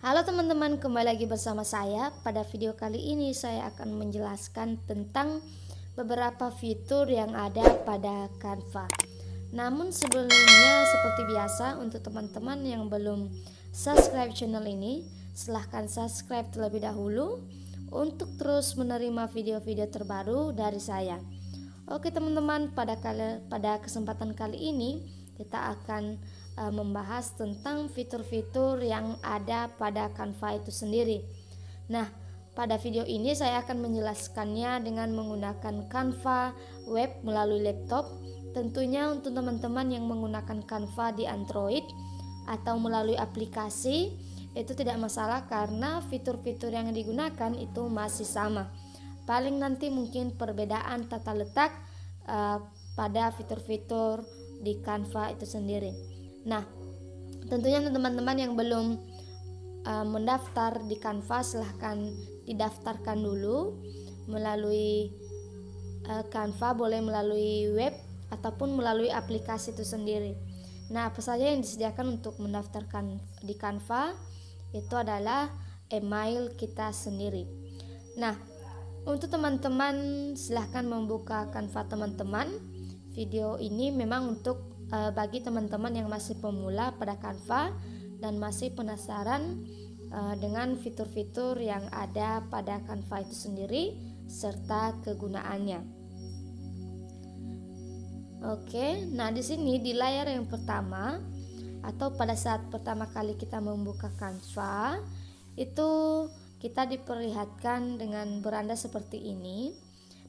Halo teman-teman, kembali lagi bersama saya. Pada video kali ini saya akan menjelaskan tentang beberapa fitur yang ada pada Canva. Namun sebelumnya, seperti biasa, untuk teman-teman yang belum subscribe channel ini, silahkan subscribe terlebih dahulu untuk terus menerima video-video terbaru dari saya. Oke teman-teman, pada kesempatan kali ini kita akan membahas tentang fitur-fitur yang ada pada Canva itu sendiri. Nah, pada video ini saya akan menjelaskannya dengan menggunakan Canva web melalui laptop. Tentunya untuk teman-teman yang menggunakan Canva di Android atau melalui aplikasi itu tidak masalah, karena fitur-fitur yang digunakan itu masih sama. Paling nanti mungkin perbedaan tata letak pada fitur-fitur di Canva itu sendiri. Nah, tentunya teman-teman yang belum mendaftar di Canva, silahkan didaftarkan dulu melalui Canva, boleh melalui web ataupun melalui aplikasi itu sendiri. Nah, apa saja yang disediakan untuk mendaftarkan di Canva itu adalah email kita sendiri. Nah, untuk teman-teman silahkan membuka Canva teman-teman. Video ini memang untuk bagi teman-teman yang masih pemula pada Canva dan masih penasaran dengan fitur-fitur yang ada pada Canva itu sendiri serta kegunaannya. Oke, nah di sini di layar yang pertama atau pada saat pertama kali kita membuka Canva itu kita diperlihatkan dengan beranda seperti ini.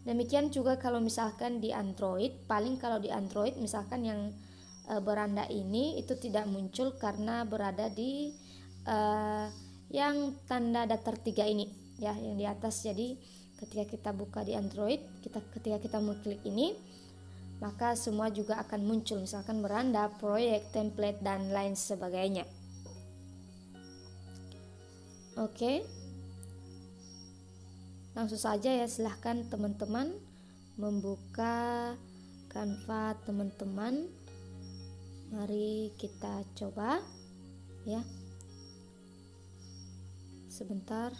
Demikian juga kalau misalkan di Android, paling kalau di Android misalkan yang beranda ini itu tidak muncul karena berada di yang tanda datar 3 ini ya, yang di atas. Jadi ketika kita buka di Android, ketika kita mengklik ini, maka semua juga akan muncul, misalkan beranda, proyek, template, dan lain sebagainya. Oke, langsung saja ya, silahkan teman-teman membuka Canva teman-teman. Mari kita coba ya. Sebentar.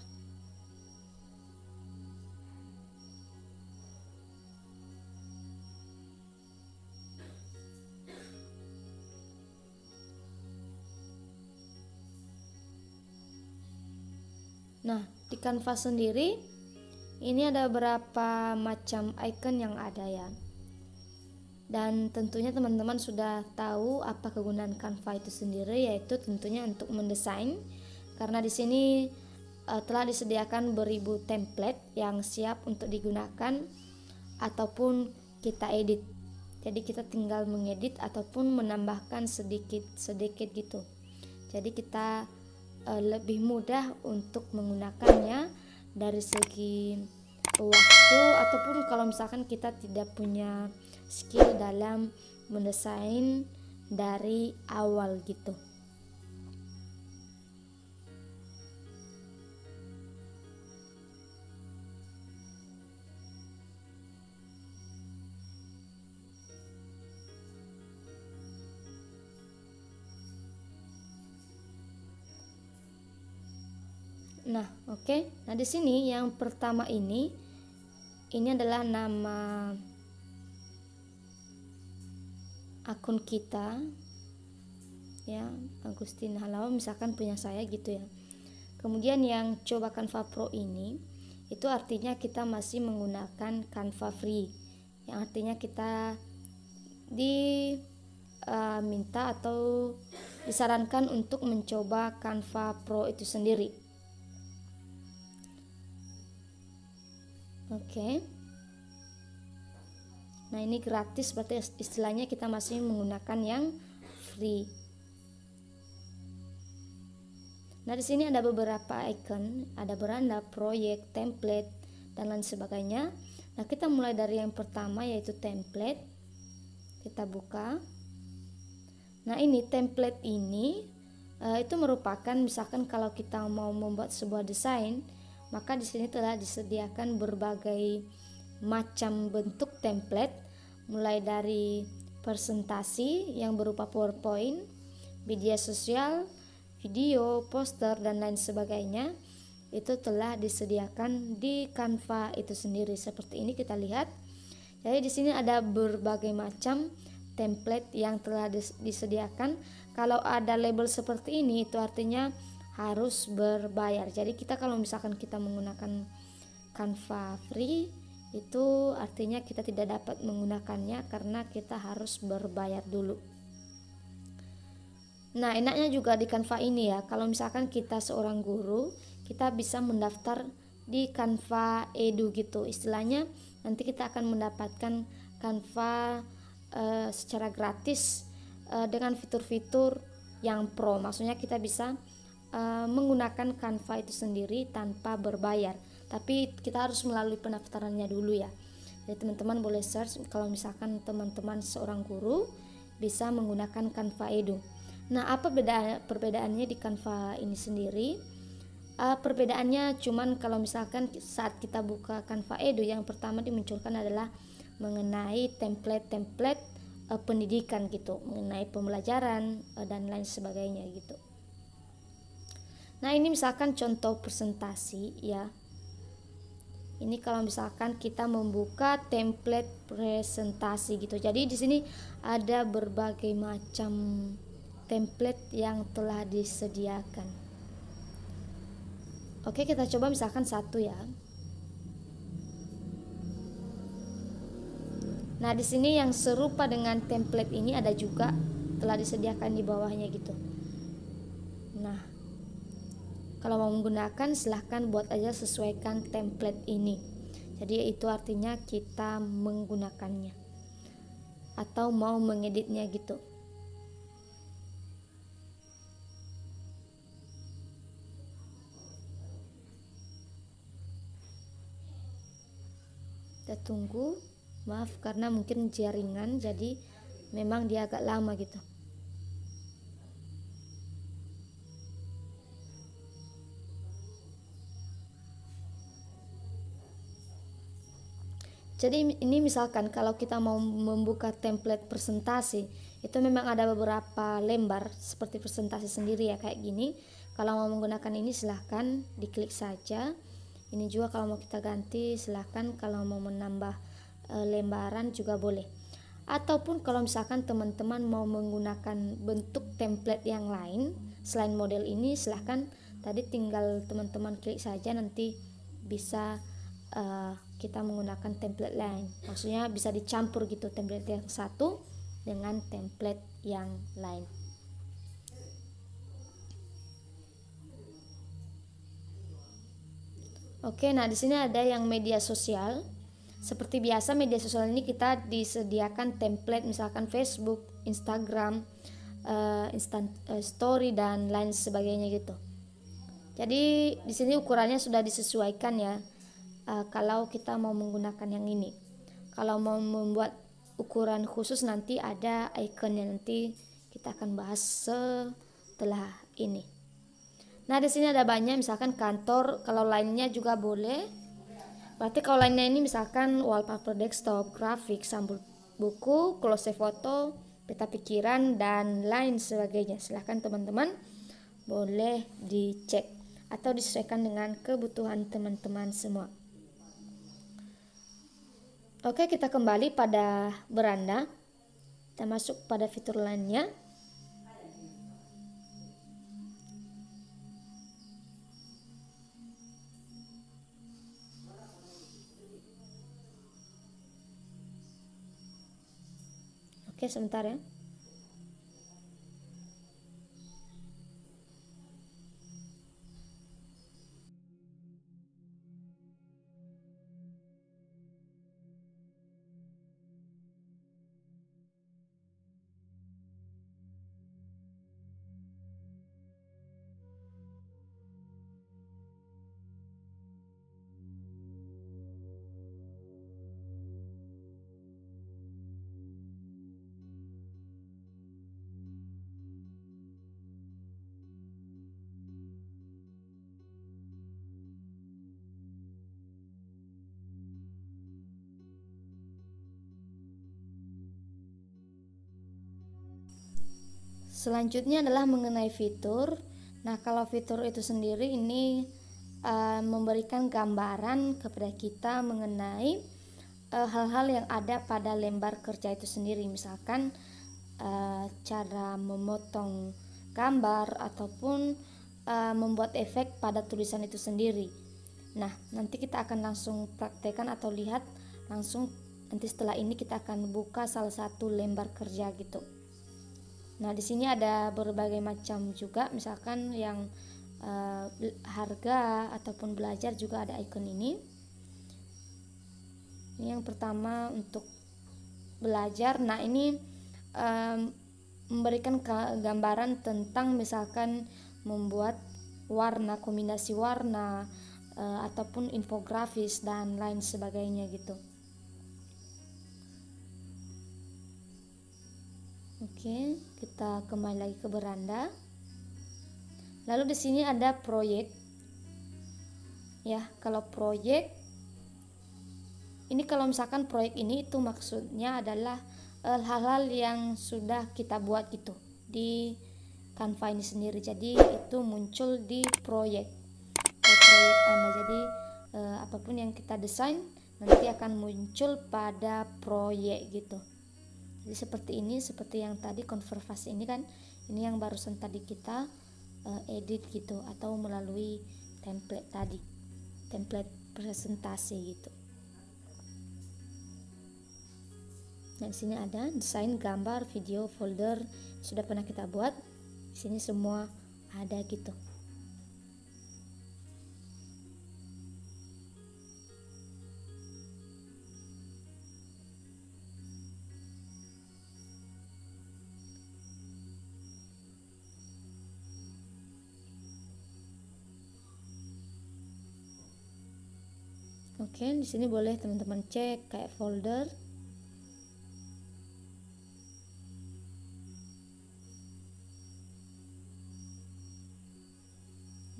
Nah, di Canva sendiri ini ada beberapa macam icon yang ada ya. Dan tentunya teman-teman sudah tahu apa kegunaan Canva itu sendiri, yaitu tentunya untuk mendesain. Karena di sini telah disediakan beribu template yang siap untuk digunakan ataupun kita edit. Jadi kita tinggal mengedit ataupun menambahkan sedikit-sedikit gitu. Jadi kita lebih mudah untuk menggunakannya dari segi waktu, ataupun kalau misalkan kita tidak punya skill dalam mendesain dari awal gitu. Nah, oke. Nah, di sini yang pertama ini adalah nama akun kita ya, Agustin Halawa misalkan punya saya gitu ya. Kemudian yang coba Canva Pro ini itu artinya kita masih menggunakan Canva free, yang artinya kita diminta atau disarankan untuk mencoba Canva Pro itu sendiri. Oke. Nah, ini gratis, berarti istilahnya kita masih menggunakan yang free. Nah, di sini ada beberapa icon, ada beranda, proyek, template, dan lain sebagainya. Nah, kita mulai dari yang pertama yaitu template. Kita buka. Nah, ini template ini itu merupakan, misalkan kalau kita mau membuat sebuah desain, maka di sini telah disediakan berbagai macam bentuk template, mulai dari presentasi yang berupa PowerPoint, media sosial, video, poster dan lain sebagainya itu telah disediakan di Canva itu sendiri. Seperti ini kita lihat. Jadi di sini ada berbagai macam template yang telah disediakan. Kalau ada label seperti ini itu artinya harus berbayar. Jadi kita kalau misalkan kita menggunakan Canva free itu artinya kita tidak dapat menggunakannya karena kita harus berbayar dulu. Nah, enaknya juga di Canva ini ya, kalau misalkan kita seorang guru, kita bisa mendaftar di Canva Edu gitu. Istilahnya nanti kita akan mendapatkan Canva secara gratis dengan fitur-fitur yang pro. Maksudnya kita bisa menggunakan Canva itu sendiri tanpa berbayar. Tapi kita harus melalui pendaftarannya dulu ya. Jadi teman-teman boleh search kalau misalkan teman-teman seorang guru bisa menggunakan Canva Edu. Nah, apa perbedaannya di Canva ini sendiri? Perbedaannya cuman kalau misalkan saat kita buka Canva Edu, yang pertama dimunculkan adalah mengenai template-template pendidikan gitu, mengenai pembelajaran dan lain sebagainya gitu. Nah, ini misalkan contoh presentasi ya. Ini kalau misalkan kita membuka template presentasi gitu. Jadi di sini ada berbagai macam template yang telah disediakan. Oke, kita coba misalkan satu ya. Nah, di sini yang serupa dengan template ini ada juga telah disediakan di bawahnya gitu. Nah, kalau mau menggunakan silahkan buat aja sesuaikan template ini. Jadi itu artinya kita menggunakannya atau mau mengeditnya gitu. Kita tunggu. Maaf karena mungkin jaringan jadi memang dia agak lama gitu. Jadi ini misalkan kalau kita mau membuka template presentasi, itu memang ada beberapa lembar seperti presentasi sendiri ya kayak gini. Kalau mau menggunakan ini silahkan diklik saja. Ini juga kalau mau kita ganti silahkan, kalau mau menambah lembaran juga boleh. Ataupun kalau misalkan teman-teman mau menggunakan bentuk template yang lain selain model ini, silahkan tadi tinggal teman-teman klik saja, nanti bisa kita menggunakan template lain. Maksudnya bisa dicampur gitu template yang satu dengan template yang lain. Oke, nah di sini ada yang media sosial. Seperti biasa media sosial ini kita disediakan template misalkan Facebook, Instagram, story dan lain sebagainya gitu. Jadi di sini ukurannya sudah disesuaikan ya. Kalau kita mau menggunakan yang ini, kalau mau membuat ukuran khusus nanti ada ikonnya, nanti kita akan bahas setelah ini. Nah di sini ada banyak, misalkan kantor, kalau lainnya juga boleh. Berarti kalau lainnya ini misalkan wallpaper desktop, grafik, sampul buku, close foto, peta pikiran dan lain sebagainya. Silahkan teman-teman boleh dicek atau disesuaikan dengan kebutuhan teman-teman semua. Oke, kita kembali pada beranda. Kita masuk pada fitur lainnya. Oke, sebentar ya. Selanjutnya adalah mengenai fitur. Nah, kalau fitur itu sendiri ini memberikan gambaran kepada kita mengenai hal-hal yang ada pada lembar kerja itu sendiri, misalkan cara memotong gambar ataupun membuat efek pada tulisan itu sendiri. Nah, nanti kita akan langsung praktekkan atau lihat langsung. Nanti setelah ini kita akan buka salah satu lembar kerja gitu. Nah, di sini ada berbagai macam juga, misalkan yang harga ataupun belajar juga ada icon ini. Ini yang pertama untuk belajar. Nah, ini memberikan gambaran tentang misalkan membuat warna, kombinasi warna, ataupun infografis dan lain sebagainya gitu. Oke, kita kembali lagi ke beranda. Lalu di sini ada proyek. Ya, kalau proyek ini, kalau misalkan proyek ini itu maksudnya adalah hal-hal yang sudah kita buat gitu di Canva ini sendiri. Jadi itu muncul di proyek Anda. Jadi apapun yang kita desain nanti akan muncul pada proyek gitu. Jadi seperti ini, seperti yang tadi konservasi ini kan, ini yang barusan tadi kita edit gitu, atau melalui template tadi, template presentasi gitu. Nah, di sini ada desain, gambar, video, folder sudah pernah kita buat. Di sini semua ada gitu. Oke, di sini boleh teman-teman cek kayak folder.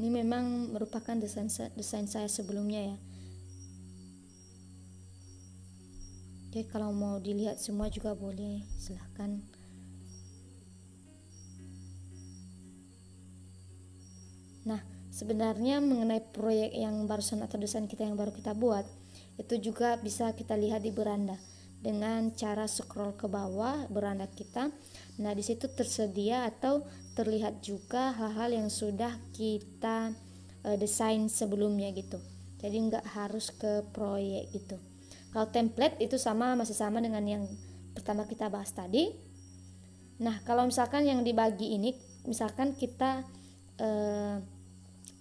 Ini memang merupakan desain saya sebelumnya ya. Oke, kalau mau dilihat semua juga boleh, silahkan. Nah, sebenarnya mengenai proyek yang barusan atau desain kita yang baru kita buat, itu juga bisa kita lihat di beranda dengan cara scroll ke bawah beranda kita. Nah, di situ tersedia atau terlihat juga hal-hal yang sudah kita desain sebelumnya gitu. Jadi nggak harus ke proyek gitu. Kalau template itu masih sama dengan yang pertama kita bahas tadi. Nah, kalau misalkan yang dibagi ini, misalkan kita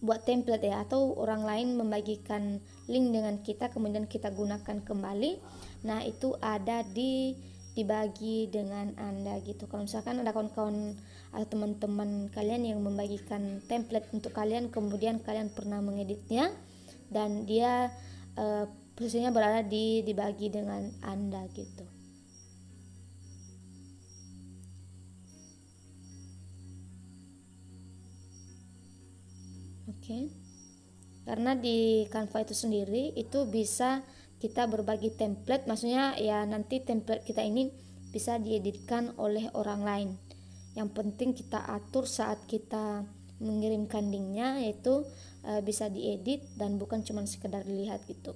buat template ya, atau orang lain membagikan link dengan kita kemudian kita gunakan kembali. Nah, itu ada dibagi dengan Anda gitu. Kalau misalkan ada kawan-kawan atau teman-teman kalian yang membagikan template untuk kalian, kemudian kalian pernah mengeditnya dan dia posisinya berada dibagi dengan Anda gitu. Oke. Karena di Canva itu sendiri itu bisa kita berbagi template, maksudnya ya nanti template kita ini bisa dieditkan oleh orang lain. Yang penting kita atur saat kita mengirimkan linknya, yaitu bisa diedit dan bukan cuma sekedar dilihat gitu.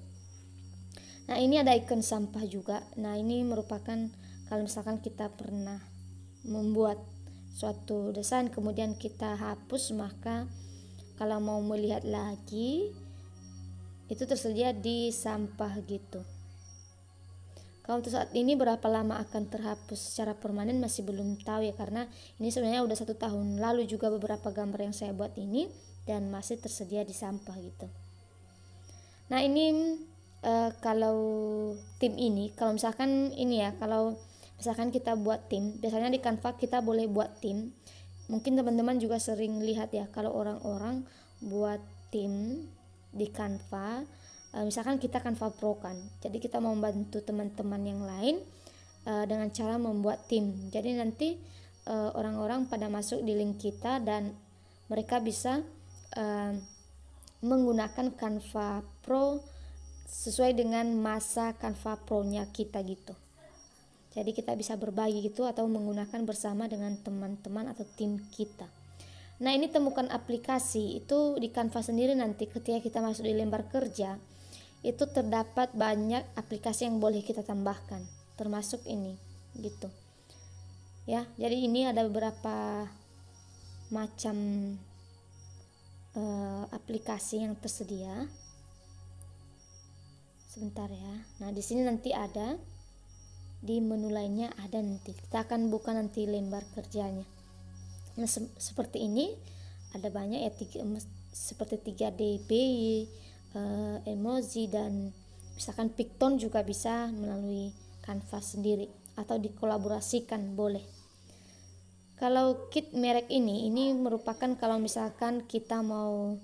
Nah, ini ada icon sampah juga. Nah, ini merupakan kalau misalkan kita pernah membuat suatu desain kemudian kita hapus, maka kalau mau melihat lagi itu tersedia di sampah gitu. Kalau untuk saat ini berapa lama akan terhapus secara permanen masih belum tahu ya, karena ini sebenarnya udah 1 tahun lalu juga beberapa gambar yang saya buat ini dan masih tersedia di sampah gitu. Nah, ini kalau tim ini, kalau misalkan ini ya, kalau misalkan kita buat tim, biasanya di Canva kita boleh buat tim. Mungkin teman-teman juga sering lihat ya, kalau orang-orang buat tim di Canva, misalkan kita Canva Pro kan, jadi kita mau membantu teman-teman yang lain dengan cara membuat tim. Jadi nanti orang-orang pada masuk di link kita dan mereka bisa menggunakan Canva Pro sesuai dengan masa Canva Pro-nya kita gitu. Jadi kita bisa berbagi gitu atau menggunakan bersama dengan teman-teman atau tim kita. Nah, ini temukan aplikasi itu di Canva sendiri. Nanti ketika kita masuk di lembar kerja itu terdapat banyak aplikasi yang boleh kita tambahkan, termasuk ini gitu ya. Jadi ini ada beberapa macam aplikasi yang tersedia. Sebentar ya. Nah, di sini nanti ada di menu lainnya, ada nanti kita akan buka nanti lembar kerjanya. Nah, seperti ini ada banyak ya, seperti 3DB, emoji, dan misalkan Picton juga bisa melalui Canva sendiri atau dikolaborasikan boleh. Kalau kit merek ini merupakan kalau misalkan kita mau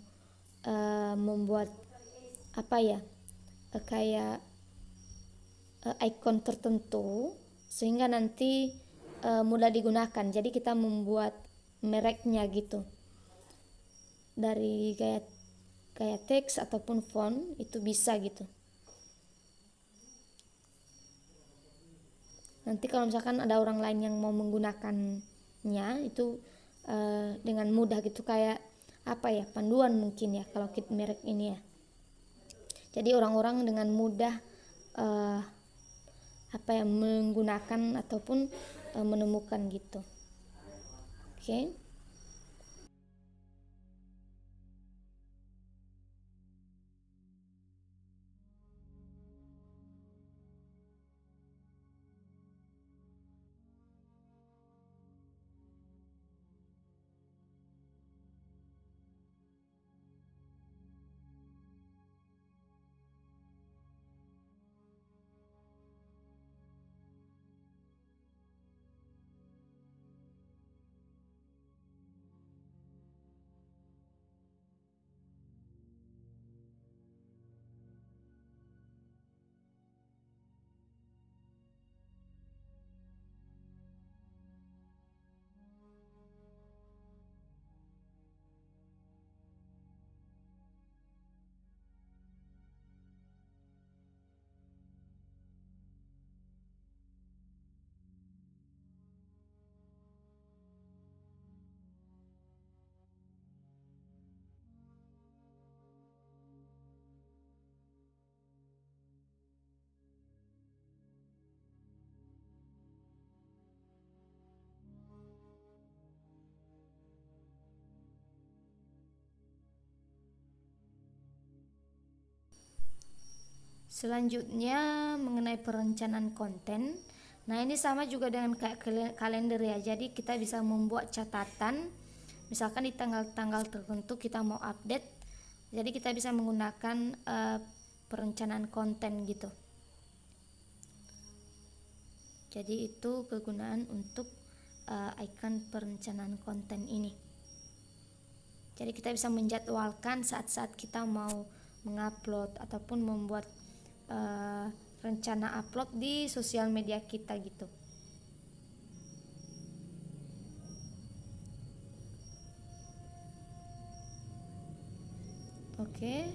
membuat apa ya, kayak icon tertentu sehingga nanti mudah digunakan. Jadi kita membuat mereknya gitu dari gaya teks ataupun font, itu bisa gitu. Nanti kalau misalkan ada orang lain yang mau menggunakannya itu dengan mudah gitu, kayak apa ya, panduan mungkin ya kalau kit merek ini ya. Jadi orang-orang dengan mudah apa ya, menggunakan ataupun menemukan gitu. Oke. Selanjutnya mengenai perencanaan konten. Nah, ini sama juga dengan kayak kalender ya. Jadi kita bisa membuat catatan. Misalkan di tanggal-tanggal tertentu kita mau update. Jadi kita bisa menggunakan perencanaan konten gitu. Jadi itu kegunaan untuk icon perencanaan konten ini. Jadi kita bisa menjadwalkan saat-saat kita mau mengupload ataupun membuat rencana upload di sosial media kita gitu. Oke,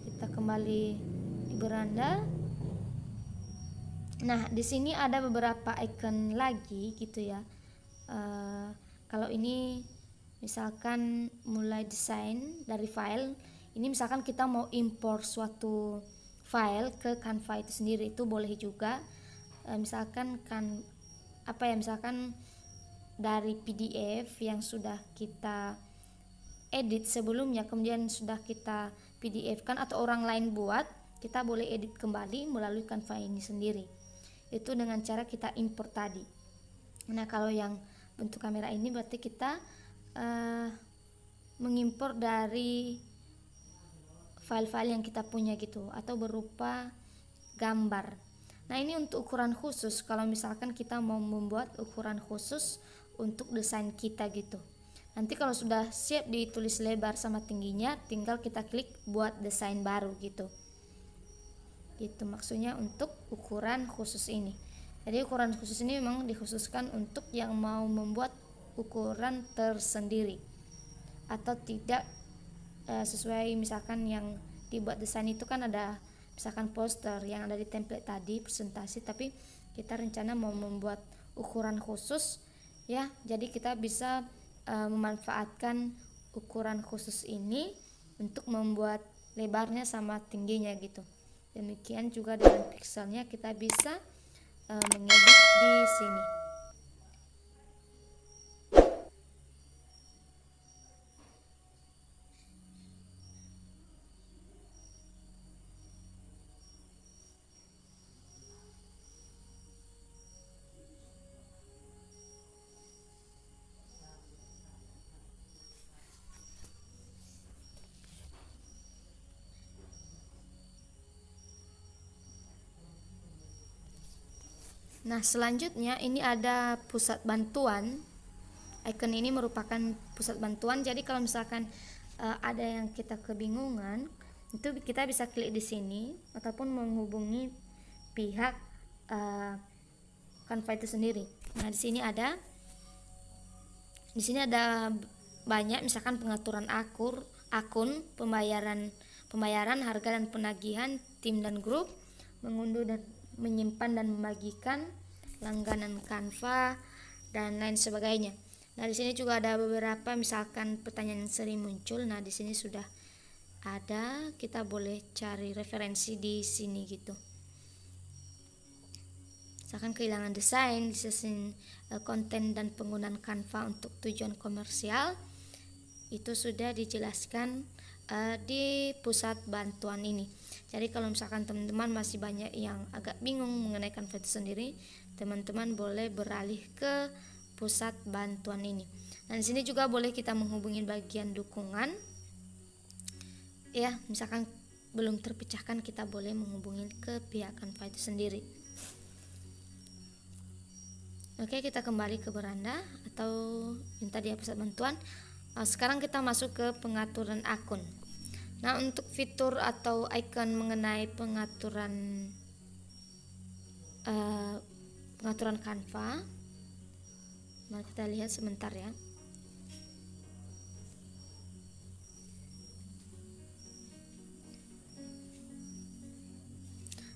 kita kembali di beranda. Nah, di sini ada beberapa icon lagi gitu ya. Kalau ini misalkan mulai desain dari file, ini misalkan kita mau import suatu file ke Canva itu sendiri, itu boleh juga. Misalkan misalkan dari PDF yang sudah kita edit sebelumnya, kemudian sudah kita PDF kan atau orang lain buat, kita boleh edit kembali melalui Canva ini sendiri. Itu dengan cara kita import tadi. Nah, kalau yang bentuk kamera ini berarti kita mengimpor dari file-file yang kita punya gitu, atau berupa gambar. Nah, ini untuk ukuran khusus kalau misalkan kita mau membuat ukuran khusus untuk desain kita gitu. Nanti kalau sudah siap ditulis lebar sama tingginya, tinggal kita klik buat desain baru gitu. Gitu maksudnya untuk ukuran khusus ini. Jadi ukuran khusus ini memang dikhususkan untuk yang mau membuat ukuran tersendiri atau tidak sesuai. Misalkan yang dibuat desain itu kan ada misalkan poster yang ada di template tadi, presentasi, tapi kita rencana mau membuat ukuran khusus ya, jadi kita bisa memanfaatkan ukuran khusus ini untuk membuat lebarnya sama tingginya gitu. Demikian juga dengan pixelnya kita bisa mengedit di sini. Nah, selanjutnya ini ada pusat bantuan. Icon ini merupakan pusat bantuan. Jadi kalau misalkan ada yang kita kebingungan, itu kita bisa klik di sini ataupun menghubungi pihak Canva itu sendiri. Nah, di sini ada banyak, misalkan pengaturan akun, pembayaran, harga dan penagihan, tim dan grup, mengunduh dan menyimpan dan membagikan, langganan Canva dan lain sebagainya. Nah, di sini juga ada beberapa misalkan pertanyaan yang sering muncul. Nah, di sini sudah ada, kita boleh cari referensi di sini gitu. Misalkan kehilangan desain, konten dan penggunaan Canva untuk tujuan komersial, itu sudah dijelaskan di pusat bantuan ini. Jadi kalau misalkan teman-teman masih banyak yang agak bingung mengenai Canva itu sendiri, teman-teman boleh beralih ke pusat bantuan ini. Nah, di sini juga boleh kita menghubungi bagian dukungan. Ya, misalkan belum terpecahkan, kita boleh menghubungi ke pihak Canva itu sendiri. Oke, kita kembali ke beranda atau yang tadi pusat bantuan. Sekarang kita masuk ke pengaturan akun. Nah, untuk fitur atau icon mengenai pengaturan Canva, mari kita lihat sebentar ya.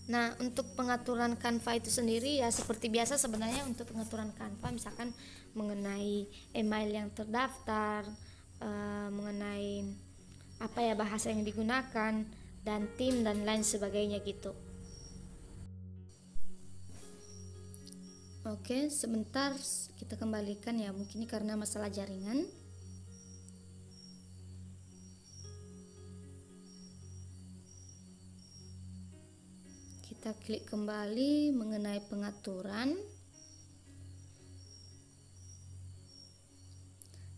Nah, untuk pengaturan Canva itu sendiri ya seperti biasa sebenarnya. Untuk pengaturan Canva misalkan mengenai email yang terdaftar, mengenai bahasa yang digunakan, dan tim dan lain sebagainya gitu. Oke, sebentar kita kembalikan ya, mungkin ini karena masalah jaringan. Kita klik kembali mengenai pengaturan.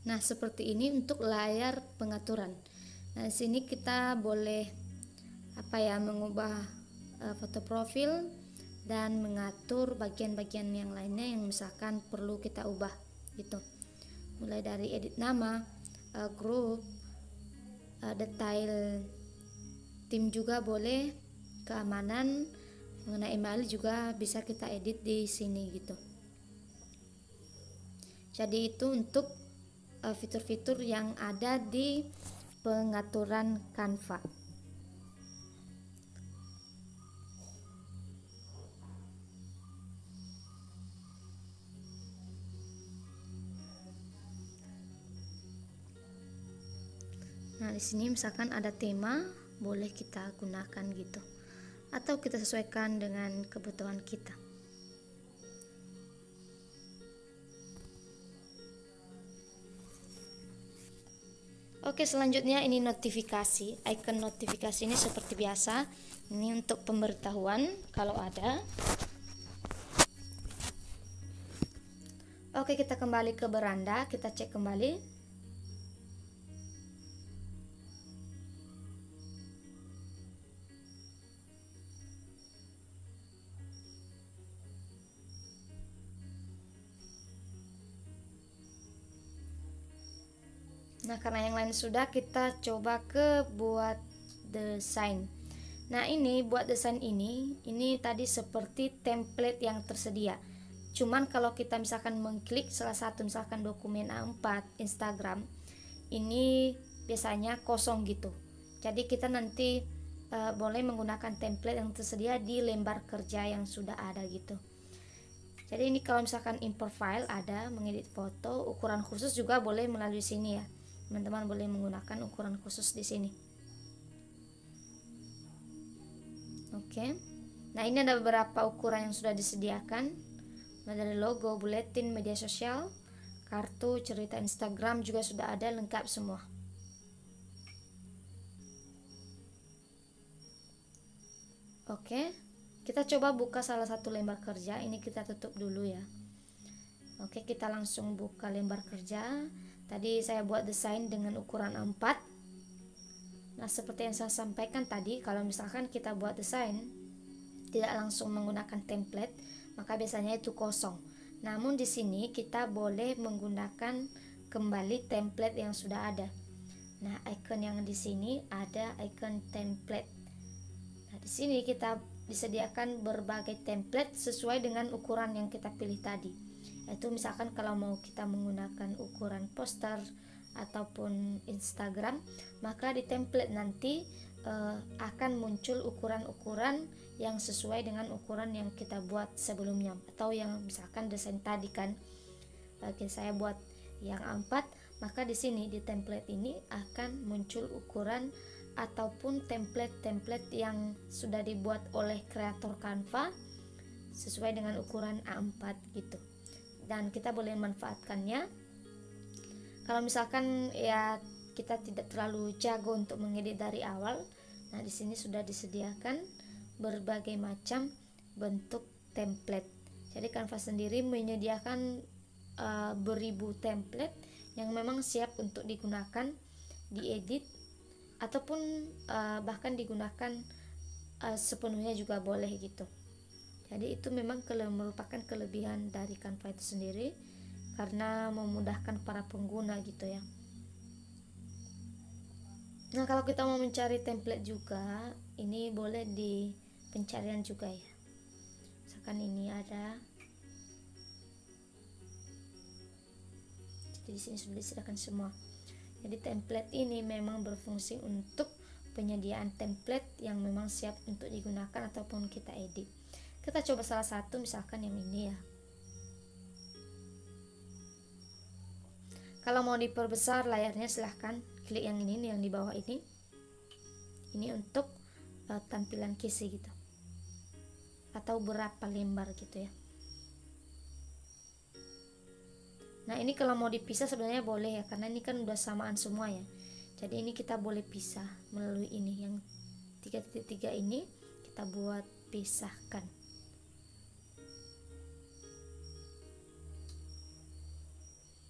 Nah, seperti ini untuk layar pengaturan. Nah, di sini kita boleh mengubah foto profil dan mengatur bagian-bagian yang lainnya yang misalkan perlu kita ubah gitu. Mulai dari edit nama, grup, detail tim juga boleh, keamanan, mengenai email juga bisa kita edit di sini gitu. Jadi itu untuk fitur-fitur yang ada di pengaturan Canva. Nah, di sini misalkan ada tema, boleh kita gunakan gitu. Atau kita sesuaikan dengan kebutuhan kita. Oke, selanjutnya ini notifikasi. Icon notifikasi ini seperti biasa. Ini untuk pemberitahuan kalau ada. Oke, kita kembali ke beranda, kita cek kembali. Nah, karena yang lain sudah, kita coba ke buat desain. Nah, ini buat desain ini tadi seperti template yang tersedia. Cuman kalau kita misalkan mengklik salah satu, misalkan dokumen A4 Instagram, ini biasanya kosong gitu. Jadi kita nanti boleh menggunakan template yang tersedia di lembar kerja yang sudah ada gitu. Jadi ini kalau misalkan import file ada mengedit foto, ukuran khusus juga boleh melalui sini ya. Teman-teman boleh menggunakan ukuran khusus di sini. Oke. Nah, ini ada beberapa ukuran yang sudah disediakan. Nah, dari logo, buletin, media sosial, kartu, cerita Instagram juga sudah ada lengkap semua. Oke. Kita coba buka salah satu lembar kerja. Ini kita tutup dulu ya. Oke, kita langsung buka lembar kerja. Tadi saya buat desain dengan ukuran A4. Nah, seperti yang saya sampaikan tadi, kalau misalkan kita buat desain tidak langsung menggunakan template, maka biasanya itu kosong. Namun di sini kita boleh menggunakan kembali template yang sudah ada. Nah, icon yang di sini ada icon template. Nah, di sini kita disediakan berbagai template sesuai dengan ukuran yang kita pilih tadi. Yaitu misalkan kalau mau kita menggunakan ukuran poster ataupun Instagram, maka di template nanti akan muncul ukuran-ukuran yang sesuai dengan ukuran yang kita buat sebelumnya, atau yang misalkan desain tadi kan saya buat yang A4, maka di sini di template ini akan muncul ukuran ataupun template-template yang sudah dibuat oleh kreator Canva sesuai dengan ukuran A4 gitu. Dan kita boleh manfaatkannya kalau misalkan ya kita tidak terlalu jago untuk mengedit dari awal. Nah, di sini sudah disediakan berbagai macam bentuk template. Jadi Canva sendiri menyediakan beribu template yang memang siap untuk digunakan, diedit ataupun bahkan digunakan sepenuhnya juga boleh gitu. Jadi itu memang merupakan kelebihan dari Canva itu sendiri karena memudahkan para pengguna gitu ya. Nah, kalau kita mau mencari template juga, ini boleh di pencarian juga ya. Misalkan ini ada. Jadi di sini sudah disediakan semua. Jadi template ini memang berfungsi untuk penyediaan template yang memang siap untuk digunakan ataupun kita edit. Kita coba salah satu, misalkan yang ini ya. Kalau mau diperbesar layarnya silahkan klik yang ini, yang di bawah ini. Ini untuk tampilan kisi gitu, atau berapa lembar gitu ya. Nah, ini kalau mau dipisah sebenarnya boleh ya, karena ini kan udah samaan semua ya. Jadi ini kita boleh pisah melalui ini, yang 3.3 ini kita buat pisahkan.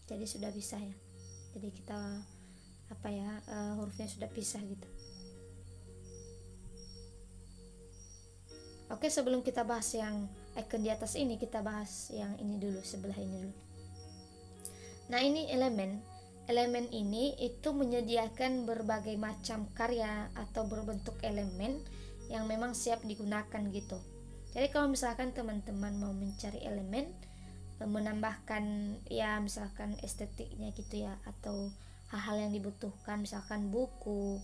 Jadi sudah bisa ya. Jadi kita hurufnya sudah pisah gitu. Oke, sebelum kita bahas yang icon di atas ini, kita bahas yang ini dulu, sebelah ini dulu. Nah, ini elemen ini itu menyediakan berbagai macam karya atau berbentuk elemen yang memang siap digunakan gitu. Jadi kalau misalkan teman-teman mau mencari elemen, menambahkan ya misalkan estetiknya gitu ya, atau hal-hal yang dibutuhkan, misalkan buku,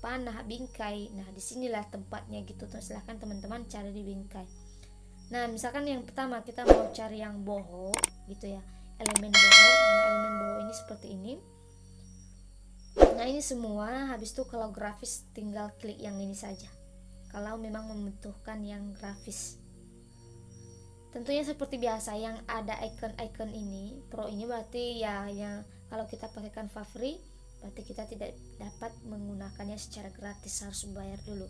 panah, bingkai. Nah, disinilah tempatnya gitu. Terus silahkan teman-teman cari di bingkai. Nah, misalkan yang pertama kita mau cari yang boho gitu ya, elemen boho. Nah, elemen boho ini seperti ini. Nah, ini semua. Habis itu kalau grafis tinggal klik yang ini saja, kalau memang membutuhkan yang grafis. Tentunya seperti biasa yang ada icon-icon ini, pro ini berarti ya yang kalau kita pakai Canva free, berarti kita tidak dapat menggunakannya secara gratis, harus bayar dulu.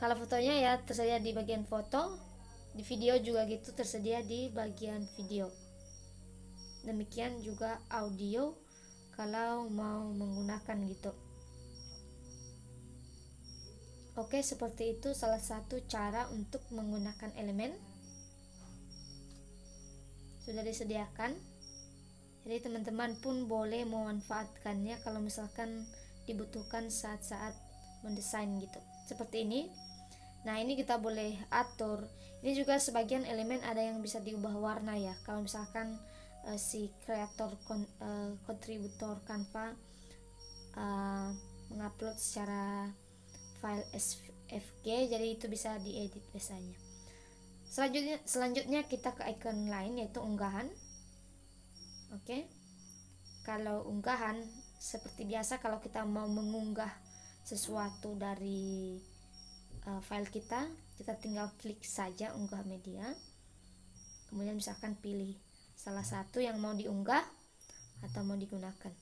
Kalau fotonya ya tersedia di bagian foto, di video juga gitu tersedia di bagian video. Demikian juga audio kalau mau menggunakan gitu. Oke, seperti itu salah satu cara untuk menggunakan elemen. Sudah disediakan. Jadi teman-teman pun boleh memanfaatkannya kalau misalkan dibutuhkan saat-saat mendesain gitu. Seperti ini. Nah, ini kita boleh atur. Ini juga sebagian elemen ada yang bisa diubah warna ya. Kalau misalkan si kreator kontributor Canva mengupload secara file SVG, jadi itu bisa diedit biasanya. Selanjutnya kita ke icon lain, yaitu unggahan. Oke. Kalau unggahan seperti biasa, kalau kita mau mengunggah sesuatu dari file kita tinggal klik saja unggah media. Kemudian misalkan pilih salah satu yang mau diunggah atau mau digunakan.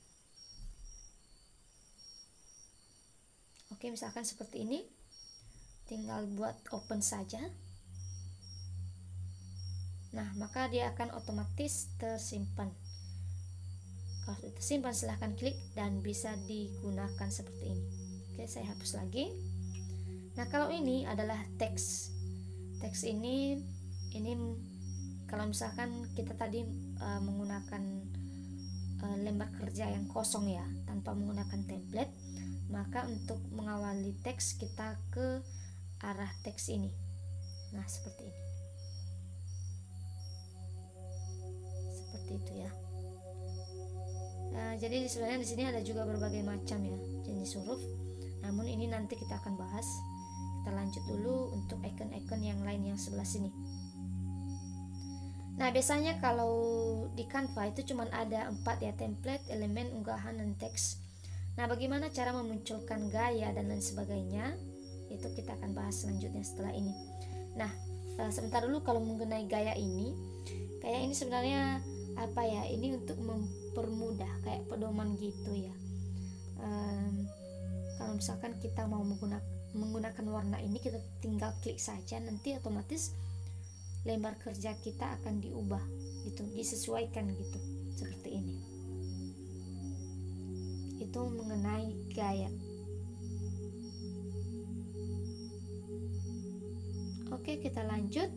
Oke, misalkan seperti ini. Tinggal buat open saja. Nah, maka dia akan otomatis tersimpan. Kalau sudah tersimpan, silahkan klik dan bisa digunakan seperti ini. Oke, saya hapus lagi. Nah, kalau ini adalah teks. Teks ini kalau misalkan kita tadi menggunakan lembar kerja yang kosong ya, tanpa menggunakan template, maka untuk mengawali teks kita ke arah teks ini. Nah, seperti ini. Seperti itu ya. Jadi sebenarnya di sini ada juga berbagai macam ya jenis huruf. Namun ini nanti kita akan bahas. Kita lanjut dulu untuk icon-icon yang lain yang sebelah sini. Nah, biasanya kalau di Canva itu cuma ada 4 ya, template, elemen, unggahan, dan teks. Nah, bagaimana cara memunculkan gaya dan lain sebagainya, itu kita akan bahas selanjutnya setelah ini. Nah, sebentar dulu kalau mengenai gaya ini sebenarnya apa ya, ini untuk mempermudah kayak pedoman gitu ya. Kalau misalkan kita mau menggunakan warna ini, kita tinggal klik saja, nanti otomatis lembar kerja kita akan diubah gitu, disesuaikan gitu, seperti ini. Itu mengenai gaya. Oke, kita lanjut.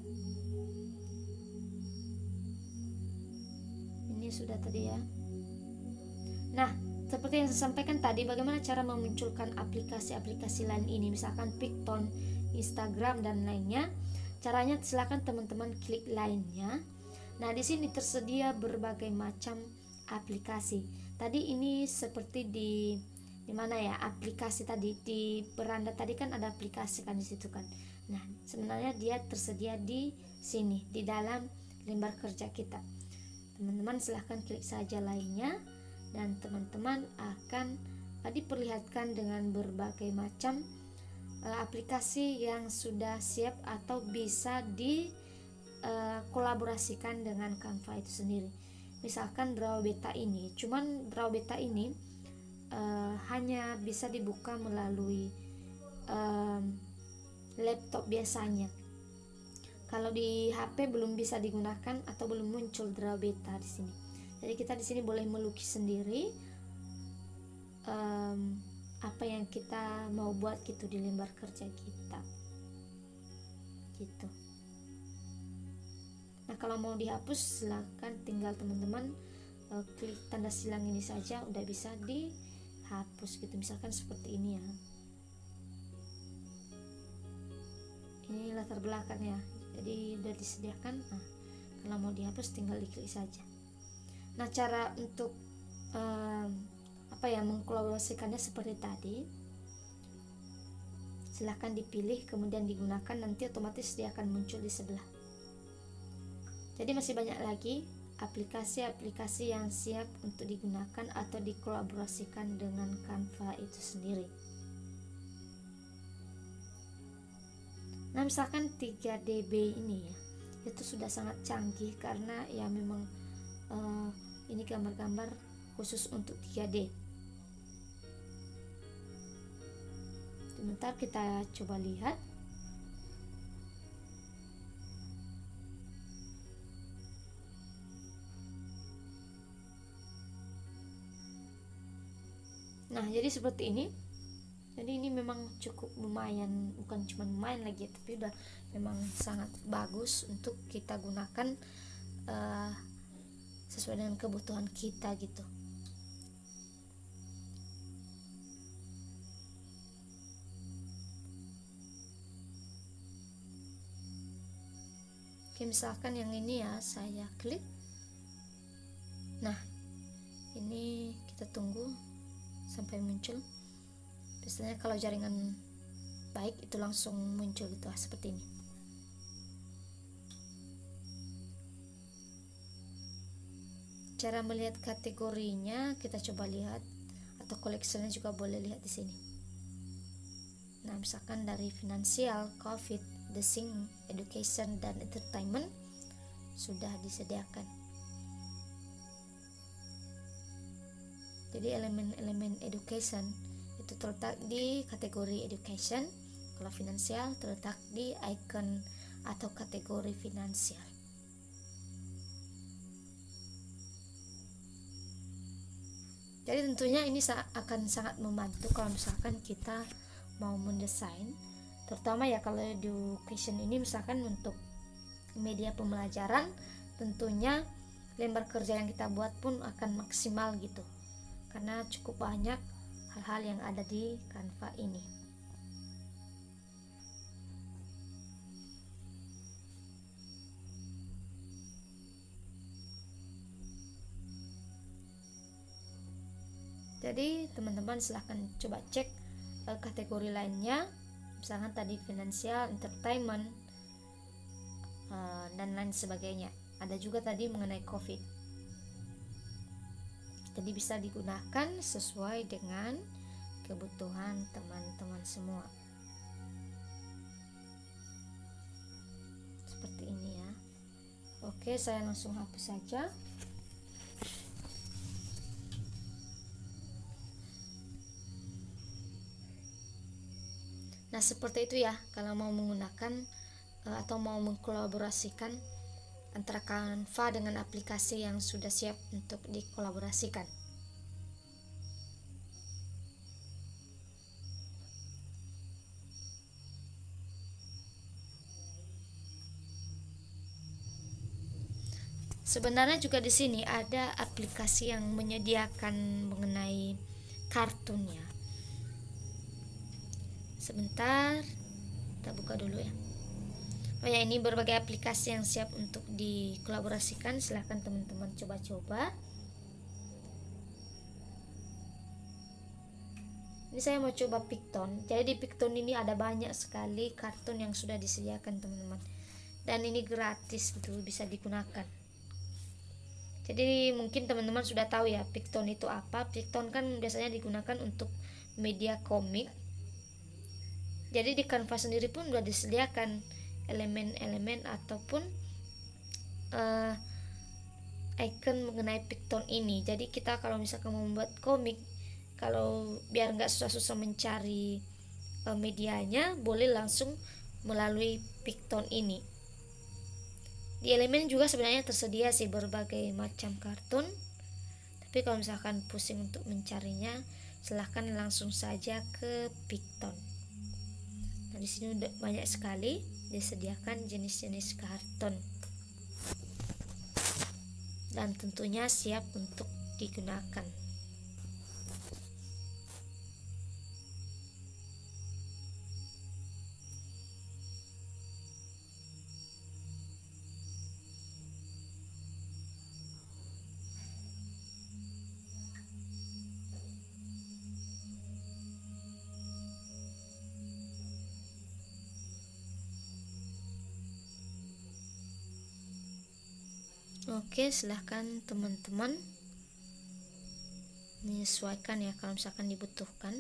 Ini sudah tadi ya. Nah, seperti yang saya sampaikan tadi, bagaimana cara memunculkan aplikasi-aplikasi lain ini, misalkan Pictown, Instagram, dan lainnya. Caranya silakan teman-teman klik lainnya. Nah, di sini tersedia berbagai macam aplikasi. Tadi ini seperti di mana ya, aplikasi tadi di beranda tadi kan ada aplikasi kan di situ kan. Nah, sebenarnya dia tersedia di sini di dalam lembar kerja kita. Teman-teman silahkan klik saja lainnya dan teman-teman akan diperlihatkan dengan berbagai macam aplikasi yang sudah siap atau bisa dikolaborasikan dengan Canva itu sendiri. Misalkan Draw Beta ini, cuman Draw Beta ini hanya bisa dibuka melalui laptop biasanya. Kalau di HP belum bisa digunakan atau belum muncul Draw Beta di sini. Jadi kita di sini boleh melukis sendiri apa yang kita mau buat gitu di lembar kerja kita gitu. Nah, kalau mau dihapus silahkan tinggal teman-teman klik tanda silang ini saja, udah bisa dihapus gitu, misalkan seperti ini ya. Ini latar belakangnya, jadi udah disediakan. Nah, kalau mau dihapus tinggal diklik saja. Nah, cara untuk mengkolaborasikannya seperti tadi, silahkan dipilih kemudian digunakan, nanti otomatis dia akan muncul di sebelah. Jadi masih banyak lagi aplikasi-aplikasi yang siap untuk digunakan atau dikolaborasikan dengan Canva itu sendiri. Nah, misalkan 3DB ini ya, itu sudah sangat canggih karena ya memang ini gambar-gambar khusus untuk 3D. Sebentar kita coba lihat. Nah, jadi seperti ini. Jadi ini memang cukup lumayan, bukan cuma lumayan lagi, tapi udah memang sangat bagus untuk kita gunakan sesuai dengan kebutuhan kita gitu. Oke, misalkan yang ini ya, saya klik. Nah, ini kita tunggu sampai muncul. Biasanya kalau jaringan baik itu langsung muncul gitu, seperti ini. Cara melihat kategorinya kita coba lihat, atau collectionnya juga boleh lihat di sini. Nah, misalkan dari finansial, COVID, design, education, dan entertainment sudah disediakan. Jadi elemen-elemen education itu terletak di kategori education, kalau finansial terletak di icon atau kategori finansial. Jadi tentunya ini akan sangat membantu kalau misalkan kita mau mendesain, terutama ya kalau education ini misalkan untuk media pembelajaran, tentunya lembar kerja yang kita buat pun akan maksimal gitu, karena cukup banyak hal-hal yang ada di Canva ini. Jadi teman-teman silahkan coba cek kategori lainnya, misalkan tadi finansial, entertainment, dan lain sebagainya. Ada juga tadi mengenai COVID. Jadi bisa digunakan sesuai dengan kebutuhan teman-teman semua. Seperti ini ya. Oke, saya langsung hapus saja. Nah, seperti itu ya kalau mau menggunakan atau mau mengkolaborasikan antara Canva dengan aplikasi yang sudah siap untuk dikolaborasikan. Sebenarnya juga di sini ada aplikasi yang menyediakan mengenai kartunnya. Sebentar, kita buka dulu ya. Oh ya, ini berbagai aplikasi yang siap untuk dikolaborasikan. Silahkan teman-teman coba-coba. Ini saya mau coba Picton. Jadi di Picton ini ada banyak sekali kartun yang sudah disediakan teman-teman. Dan ini gratis gitu, bisa digunakan. Jadi mungkin teman-teman sudah tahu ya Picton itu apa. Picton kan biasanya digunakan untuk media komik. Jadi di Canva sendiri pun sudah disediakan elemen-elemen ataupun icon mengenai Picton ini. Jadi kita kalau misalkan mau membuat komik, kalau biar nggak susah-susah mencari medianya, boleh langsung melalui Picton ini. Di elemen juga sebenarnya tersedia sih berbagai macam kartun, tapi kalau misalkan pusing untuk mencarinya, silahkan langsung saja ke Picton. Nah, di sini udah banyak sekali disediakan jenis-jenis kartun dan tentunya siap untuk digunakan. Oke, silahkan teman-teman menyesuaikan ya kalau misalkan dibutuhkan,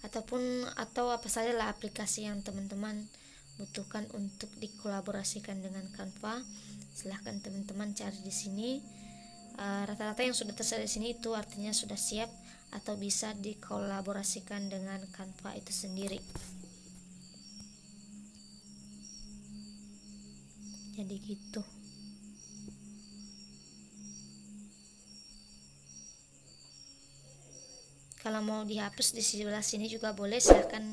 atau apa saja lah aplikasi yang teman-teman butuhkan untuk dikolaborasikan dengan Canva. Silahkan teman-teman cari di sini. Rata-rata yang sudah tersedia di sini itu artinya sudah siap atau bisa dikolaborasikan dengan Canva itu sendiri. Jadi gitu. Kalau mau dihapus di sebelah sini juga boleh, silahkan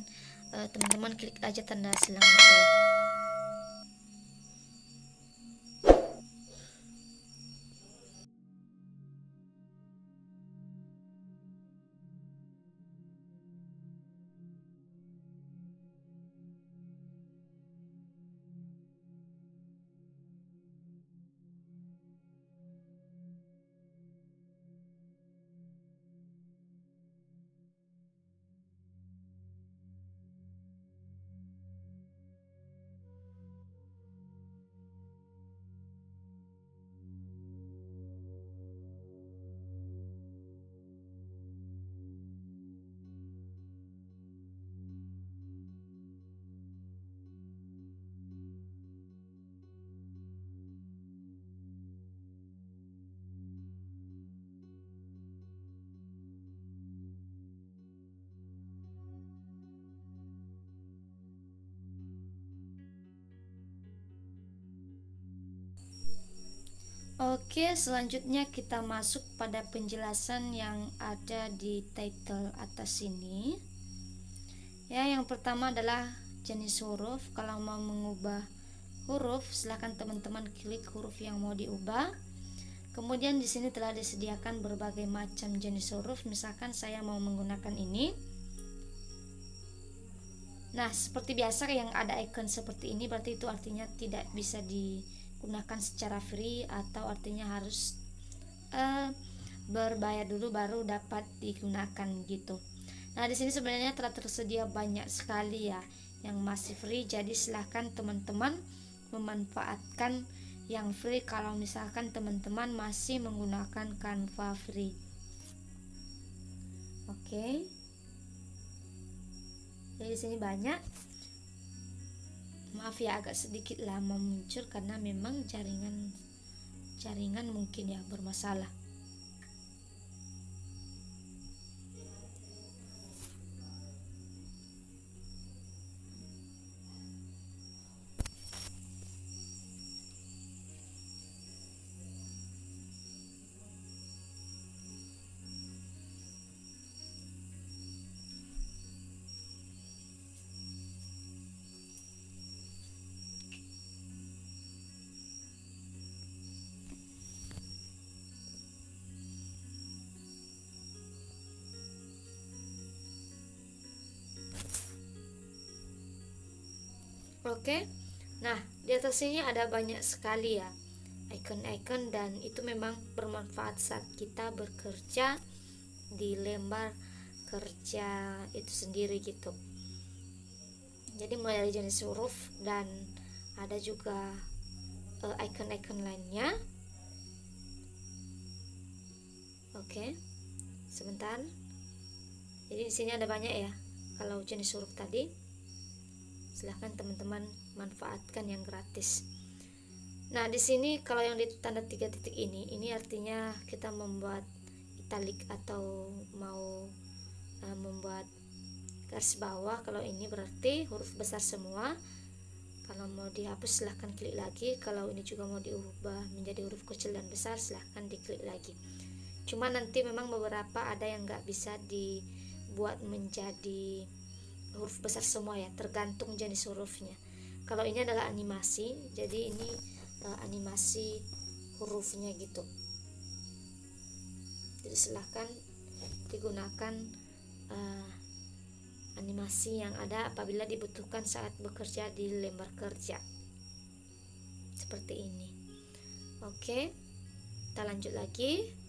teman-teman klik aja tanda silang itu ya. Oke, selanjutnya kita masuk pada penjelasan yang ada di title atas ini. Ya, yang pertama adalah jenis huruf. Kalau mau mengubah huruf, silahkan teman-teman klik huruf yang mau diubah. Kemudian di sini telah disediakan berbagai macam jenis huruf. Misalkan saya mau menggunakan ini. Nah, seperti biasa yang ada icon seperti ini berarti itu artinya tidak bisa digunakan secara free, atau artinya harus berbayar dulu baru dapat digunakan gitu. Nah, di sini sebenarnya telah tersedia banyak sekali ya yang masih free, jadi silahkan teman-teman memanfaatkan yang free kalau misalkan teman-teman masih menggunakan Canva free. Oke. Jadi di sini banyak. Maaf ya, agak sedikit lama muncul karena memang jaringan mungkin ya bermasalah. Oke. Nah, di atas sini ada banyak sekali ya icon-icon, dan itu memang bermanfaat saat kita bekerja di lembar kerja itu sendiri gitu. Jadi mulai dari jenis huruf dan ada juga icon-icon lainnya. Oke. Sebentar. Jadi di sini ada banyak ya. Kalau jenis huruf tadi, silahkan teman-teman manfaatkan yang gratis. Nah, di sini kalau yang di tanda 3 titik ini artinya kita membuat italik atau mau membuat garis bawah. Kalau ini berarti huruf besar semua. Kalau mau dihapus silahkan klik lagi. Kalau ini juga mau diubah menjadi huruf kecil dan besar, silahkan diklik lagi. Cuma nanti memang beberapa ada yang nggak bisa dibuat menjadi huruf besar semua ya, tergantung jenis hurufnya. Kalau ini adalah animasi, jadi ini animasi hurufnya gitu. Jadi silahkan digunakan animasi yang ada apabila dibutuhkan saat bekerja di lembar kerja seperti ini. Oke, kita lanjut lagi.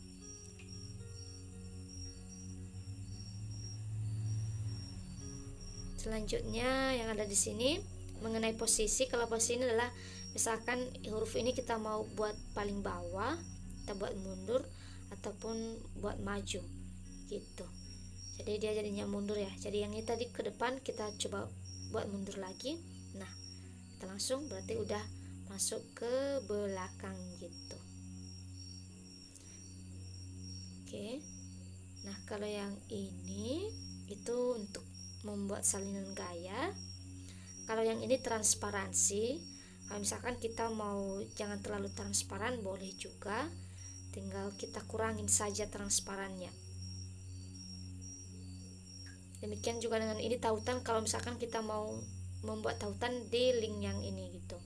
Selanjutnya yang ada di sini mengenai posisi. Kalau posisi ini adalah misalkan huruf ini kita mau buat paling bawah, kita buat mundur ataupun buat maju gitu. Jadi dia jadinya mundur ya. Jadi yang ini tadi ke depan kita coba buat mundur lagi. Nah, kita langsung berarti udah masuk ke belakang gitu. Oke. Nah, kalau yang ini itu untuk membuat salinan gaya. Kalau yang ini transparansi. Kalau misalkan kita mau jangan terlalu transparan, boleh juga, tinggal kita kurangin saja transparannya. Demikian juga dengan ini tautan. Kalau misalkan kita mau membuat tautan di link yang ini gitu.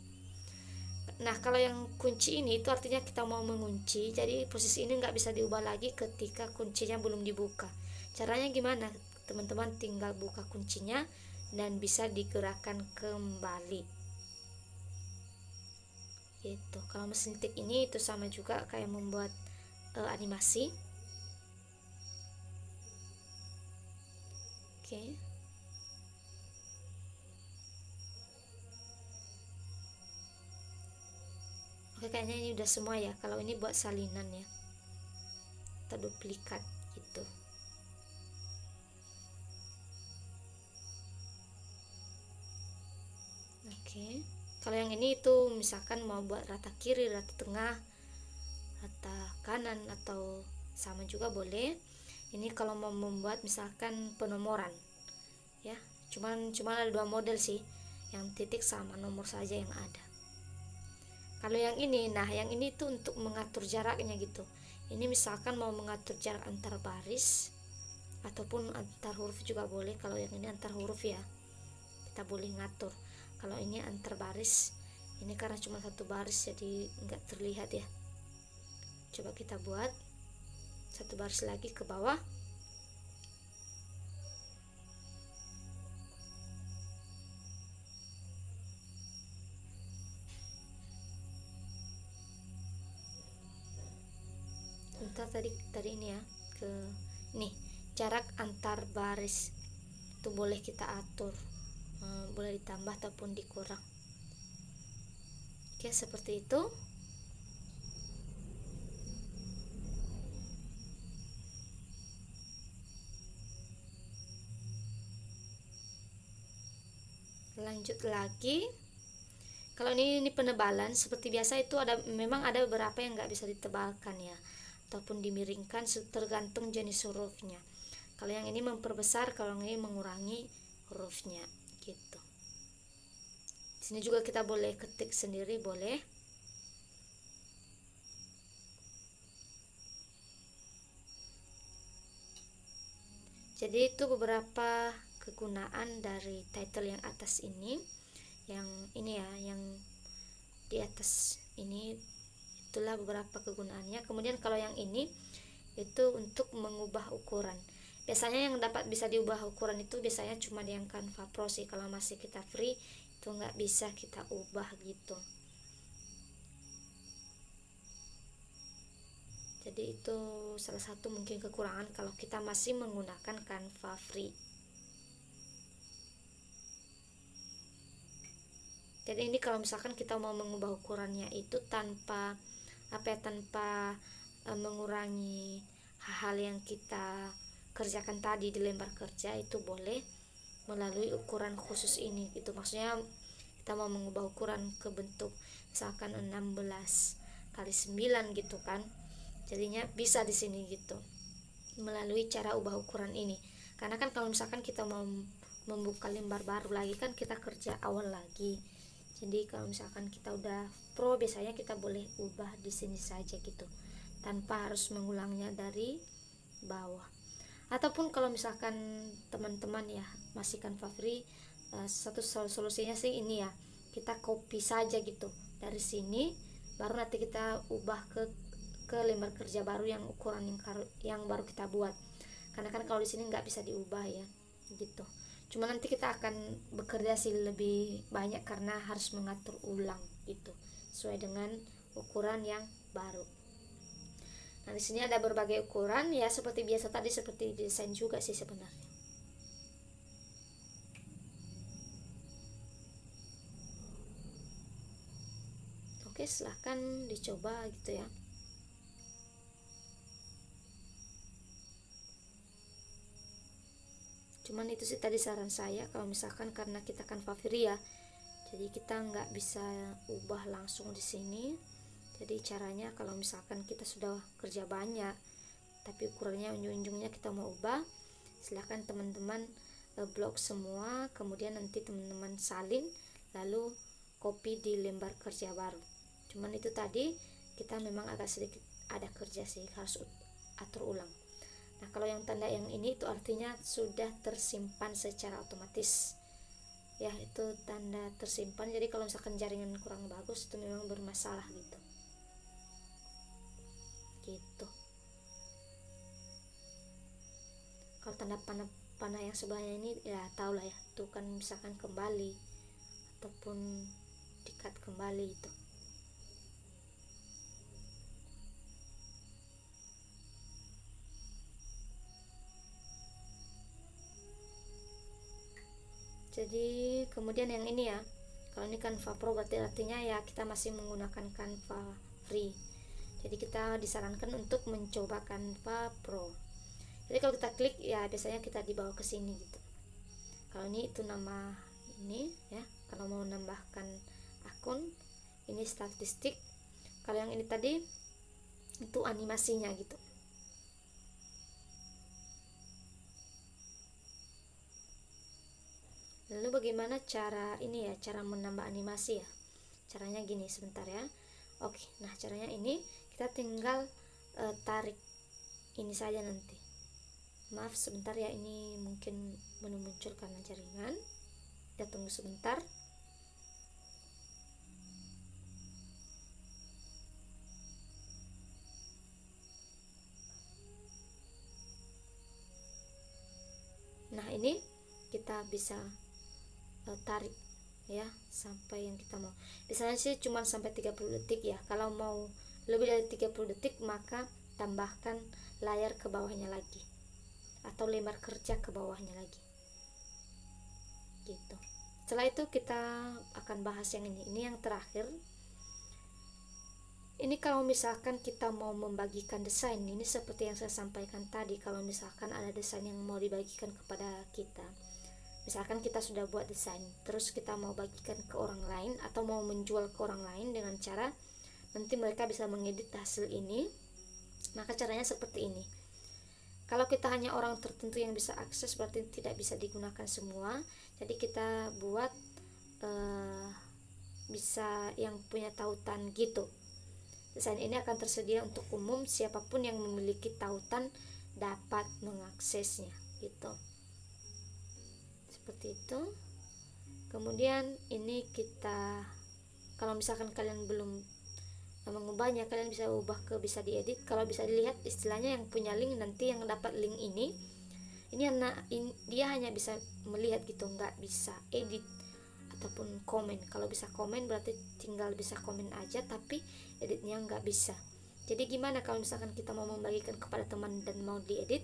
Nah, kalau yang kunci ini itu artinya kita mau mengunci. Jadi posisi ini nggak bisa diubah lagi ketika kuncinya belum dibuka. Caranya gimana? Teman-teman tinggal buka kuncinya dan bisa digerakkan kembali gitu. Kalau mesin tik ini itu sama juga kayak membuat animasi. Oke. Oke, kayaknya ini udah semua ya. Kalau ini buat salinan ya, atau duplikat gitu. Oke. Kalau yang ini itu misalkan mau buat rata kiri, rata tengah, rata kanan, atau sama juga boleh. Ini kalau mau membuat misalkan penomoran ya, cuman ada 2 model sih, yang titik sama nomor saja yang ada. Kalau yang ini, nah yang ini tuh untuk mengatur jaraknya gitu. Ini misalkan mau mengatur jarak antar baris ataupun antar huruf juga boleh. Kalau yang ini antar huruf ya, kita boleh ngatur. Kalau ini antar baris, ini karena cuma satu baris jadi nggak terlihat ya. Coba kita buat satu baris lagi ke bawah. Bentar, tadi ini ya, ke nih jarak antar baris itu boleh kita atur, boleh ditambah ataupun dikurang. Oke, seperti itu. Lanjut lagi. Kalau ini penebalan seperti biasa itu memang ada beberapa yang nggak bisa ditebalkan ya, ataupun dimiringkan tergantung jenis hurufnya. Kalau yang ini memperbesar, kalau yang ini mengurangi hurufnya gitu. Di sini juga kita boleh ketik sendiri, boleh. Jadi itu beberapa kegunaan dari title yang atas ini. Yang ini ya, yang di atas ini, itulah beberapa kegunaannya. Kemudian kalau yang ini itu untuk mengubah ukuran. Biasanya yang dapat bisa diubah ukuran itu biasanya cuma di yang Canva Pro sih. Kalau masih kita free itu nggak bisa kita ubah gitu. Jadi itu salah satu mungkin kekurangan kalau kita masih menggunakan Canva free. Jadi ini kalau misalkan kita mau mengubah ukurannya itu tanpa mengurangi hal-hal yang kita kerjakan tadi di lembar kerja, itu boleh melalui ukuran khusus ini. Itu maksudnya kita mau mengubah ukuran ke bentuk misalkan 16 kali 9 gitu kan. Jadinya bisa di sini gitu melalui cara ubah ukuran ini. Karena kan kalau misalkan kita mau membuka lembar baru lagi kan kita kerja awal lagi. Jadi kalau misalkan kita udah pro, biasanya kita boleh ubah di sini saja gitu, tanpa harus mengulangnya dari bawah. Ataupun kalau misalkan teman-teman ya masih Canva free, satu solusinya sih ini ya, kita copy saja gitu dari sini, baru nanti kita ubah ke lembar kerja baru yang ukuran yang baru kita buat. Karena kan kalau di sini nggak bisa diubah ya gitu. Cuma nanti kita akan bekerja sih lebih banyak karena harus mengatur ulang gitu sesuai dengan ukuran yang baru. Nah, di sini ada berbagai ukuran ya, seperti biasa tadi, seperti desain juga sih sebenarnya. Oke, silahkan dicoba gitu ya. Cuman itu sih tadi saran saya, kalau misalkan karena kita Canva free ya, jadi kita nggak bisa ubah langsung di sini. Jadi caranya kalau misalkan kita sudah kerja banyak tapi ukurannya ujung-ujungnya kita mau ubah, silahkan teman-teman blok semua, kemudian nanti teman-teman salin lalu copy di lembar kerja baru. Cuman itu tadi kita memang agak sedikit ada kerja sih, harus atur ulang. Nah, kalau yang tanda yang ini itu artinya sudah tersimpan secara otomatis. Ya, itu tanda tersimpan. Jadi kalau misalkan jaringan kurang bagus itu memang bermasalah gitu. Gitu. Kalau tanda panah yang sebelahnya ini ya tau lah ya, itu kan misalkan kembali ataupun dikat kembali itu. Jadi kemudian yang ini ya, kalau ini Canva Pro berarti artinya ya kita masih menggunakan Canva free. Jadi kita disarankan untuk mencoba Canva Pro. Jadi kalau kita klik ya biasanya kita dibawa ke sini gitu. Kalau ini itu nama ini ya, kalau mau menambahkan akun ini statistik. Kalau yang ini tadi itu animasinya gitu. Lalu bagaimana cara ini ya, cara menambah animasi ya? Caranya gini, sebentar ya. Oke, nah caranya ini kita tinggal tarik ini saja nanti. Maaf sebentar ya, ini mungkin belum muncul karena jaringan. Kita tunggu sebentar. Nah ini kita bisa tarik ya sampai yang kita mau. Biasanya sih cuma sampai 30 detik ya. Kalau mau lebih dari 30 detik maka tambahkan layar ke bawahnya lagi atau lembar kerja ke bawahnya lagi gitu. Setelah itu kita akan bahas yang ini yang terakhir. Ini kalau misalkan kita mau membagikan desain, ini seperti yang saya sampaikan tadi, kalau misalkan ada desain yang mau dibagikan kepada kita, misalkan kita sudah buat desain terus kita mau bagikan ke orang lain atau mau menjual ke orang lain dengan cara nanti mereka bisa mengedit hasil ini, maka caranya seperti ini. Kalau kita hanya orang tertentu yang bisa akses berarti tidak bisa digunakan semua. Jadi kita buat bisa yang punya tautan gitu. Desain ini akan tersedia untuk umum, siapapun yang memiliki tautan dapat mengaksesnya gitu. Seperti itu. Kemudian ini kita, kalau misalkan kalian belum mengubahnya, kalian bisa ubah ke bisa diedit. Kalau bisa dilihat istilahnya yang punya link nanti yang dapat link ini dia hanya bisa melihat gitu, nggak bisa edit ataupun komen. Kalau bisa komen berarti tinggal bisa komen aja, tapi editnya nggak bisa. Jadi gimana kalau misalkan kita mau membagikan kepada teman dan mau diedit,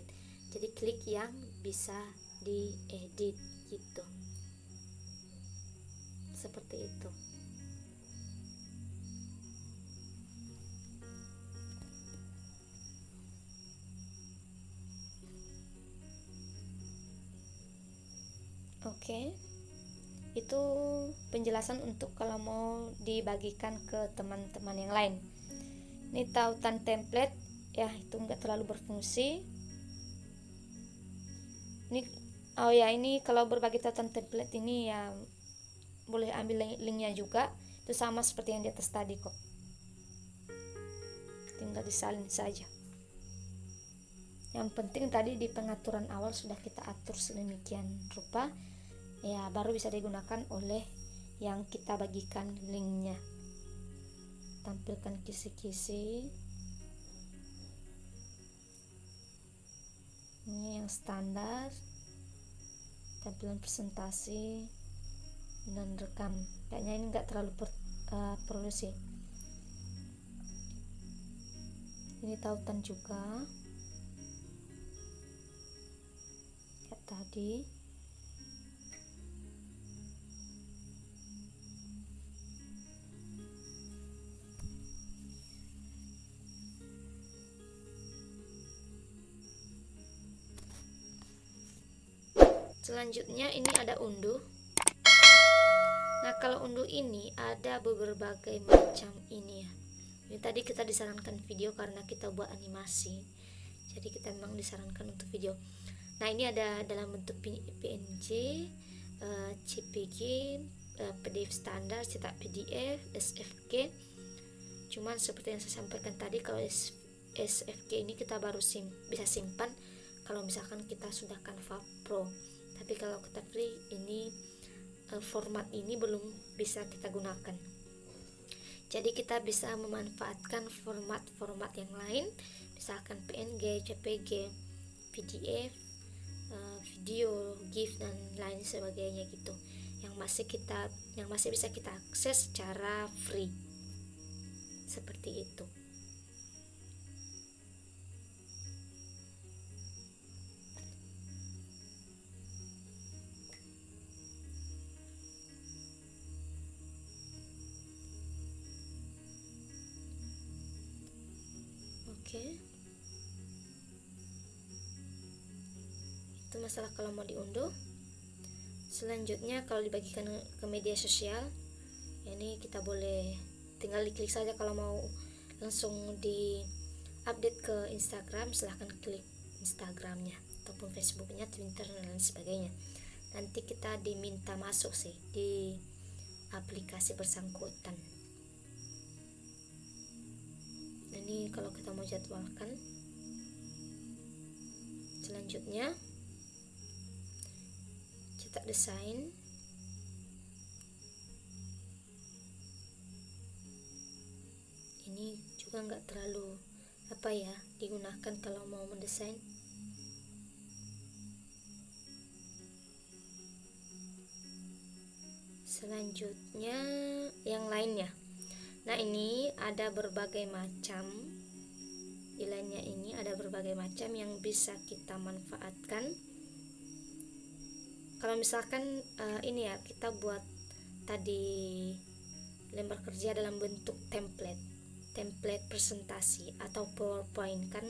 jadi klik yang bisa diedit gitu, seperti itu. Oke, itu penjelasan untuk kalau mau dibagikan ke teman-teman yang lain. Ini tautan template ya, itu enggak terlalu berfungsi. Ini kalau berbagi tautan template ini ya boleh ambil linknya juga, itu sama seperti yang di atas tadi kok, tinggal disalin saja. Yang penting tadi di pengaturan awal sudah kita atur sedemikian rupa ya, baru bisa digunakan oleh yang kita bagikan linknya. Tampilkan kisi-kisi, ini yang standar, tampilan presentasi dan rekam. Kayaknya ini enggak terlalu perlu sih. Ini tautan juga kayak tadi. Selanjutnya ini ada unduh. Nah kalau unduh ini ada berbagai macam ini ya. Ini tadi kita disarankan video karena kita buat animasi, jadi kita memang disarankan untuk video. Nah ini ada dalam bentuk PNG, CPG, PDF standar, cetak PDF, SVG. Cuman seperti yang saya sampaikan tadi, kalau SVG ini kita baru bisa simpan kalau misalkan kita sudah Canva Pro. Tapi kalau kita free ini format ini belum bisa kita gunakan. Jadi kita bisa memanfaatkan format-format yang lain, misalkan PNG, JPG, PDF, video, GIF dan lain sebagainya gitu. Yang masih bisa kita akses secara free. Seperti itu. Oke. Itu masalah kalau mau diunduh. Selanjutnya kalau dibagikan ke media sosial, ini kita boleh tinggal diklik saja. Kalau mau langsung di update ke Instagram, silahkan klik Instagramnya ataupun Facebooknya, Twitter dan lain sebagainya. Nanti kita diminta masuk sih di aplikasi bersangkutan. Ini kalau kita mau jadwalkan. Selanjutnya cetak desain. Ini juga nggak terlalu digunakan kalau mau mendesain. Selanjutnya yang lainnya. Nah, ini ada berbagai macam. Di lainnya ini ada berbagai macam yang bisa kita manfaatkan. Kalau misalkan ini ya, kita buat tadi lembar kerja dalam bentuk template presentasi atau PowerPoint, kan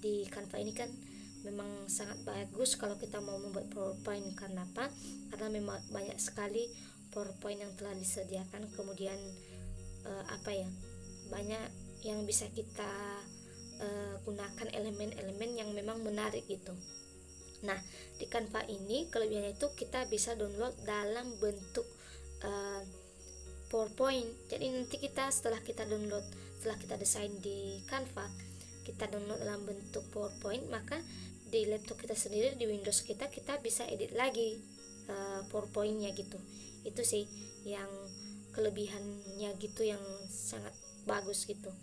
di Canva ini kan memang sangat bagus kalau kita mau membuat PowerPoint. Karena apa? Karena memang banyak sekali PowerPoint yang telah disediakan, kemudian banyak yang bisa kita gunakan elemen-elemen yang memang menarik gitu. Nah, di Canva ini kelebihannya itu kita bisa download dalam bentuk PowerPoint. Jadi nanti kita setelah kita desain di Canva, kita download dalam bentuk PowerPoint, maka di laptop kita sendiri, di Windows kita bisa edit lagi PowerPoint-nya gitu. Itu sih yang kelebihannya gitu, yang sangat bagus gitu.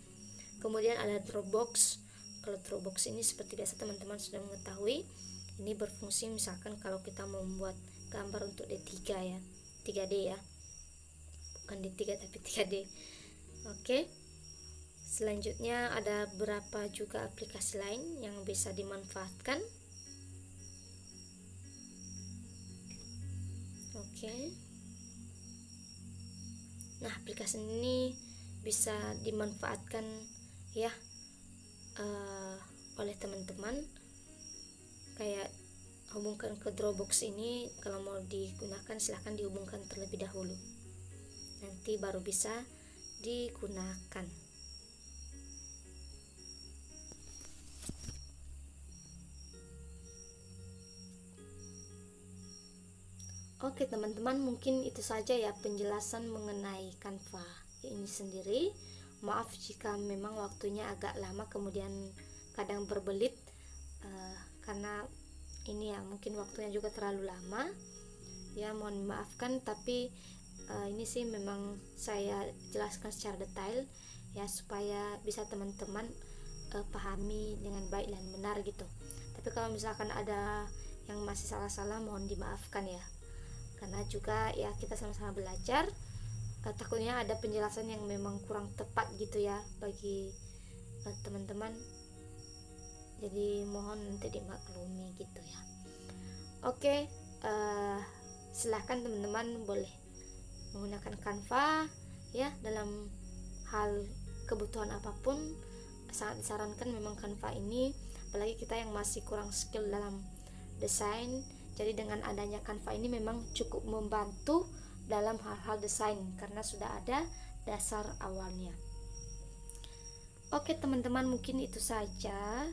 Kemudian ada Dropbox. Kalau Dropbox ini seperti biasa teman-teman sudah mengetahui, ini berfungsi misalkan kalau kita mau membuat gambar untuk D3 ya, 3D ya, bukan D3 tapi 3D. Oke. Selanjutnya ada beberapa juga aplikasi lain yang bisa dimanfaatkan. Oke. Nah, aplikasi ini bisa dimanfaatkan ya oleh teman-teman. Kayak hubungkan ke Dropbox ini, kalau mau digunakan silahkan dihubungkan terlebih dahulu, nanti baru bisa digunakan. Oke teman-teman, mungkin itu saja ya penjelasan mengenai Canva ini sendiri. Maaf jika memang waktunya agak lama, kemudian kadang berbelit karena ini ya mungkin waktunya juga terlalu lama ya, mohon maafkan. Tapi ini sih memang saya jelaskan secara detail ya, supaya bisa teman-teman pahami dengan baik dan benar gitu. Tapi kalau misalkan ada yang masih salah-salah, mohon dimaafkan ya, karena juga ya kita sama-sama belajar. Takutnya ada penjelasan yang memang kurang tepat gitu ya bagi teman-teman, jadi mohon nanti dimaklumi gitu ya. Oke, silahkan teman-teman boleh menggunakan Canva ya dalam hal kebutuhan apapun. Sangat disarankan memang Canva ini, apalagi kita yang masih kurang skill dalam desain. Jadi dengan adanya Canva ini memang cukup membantu dalam hal-hal desain karena sudah ada dasar awalnya. Oke teman-teman, mungkin itu saja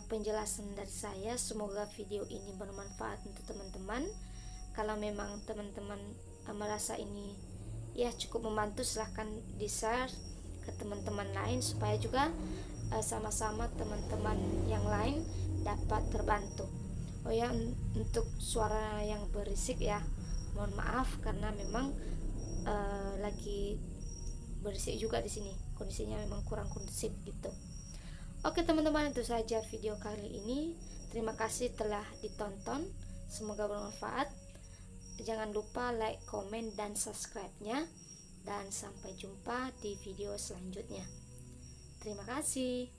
penjelasan dari saya. Semoga video ini bermanfaat untuk teman-teman. Kalau memang teman-teman merasa ini ya cukup membantu, silahkan di-share ke teman-teman lain supaya juga sama-sama teman-teman yang lain dapat terbantu. Oh ya, untuk suara yang berisik ya, mohon maaf karena memang lagi berisik juga di sini. Kondisinya memang kurang kondusif gitu. Oke teman-teman, itu saja video kali ini. Terima kasih telah ditonton. Semoga bermanfaat. Jangan lupa like, komen, dan subscribe-nya. Dan sampai jumpa di video selanjutnya. Terima kasih.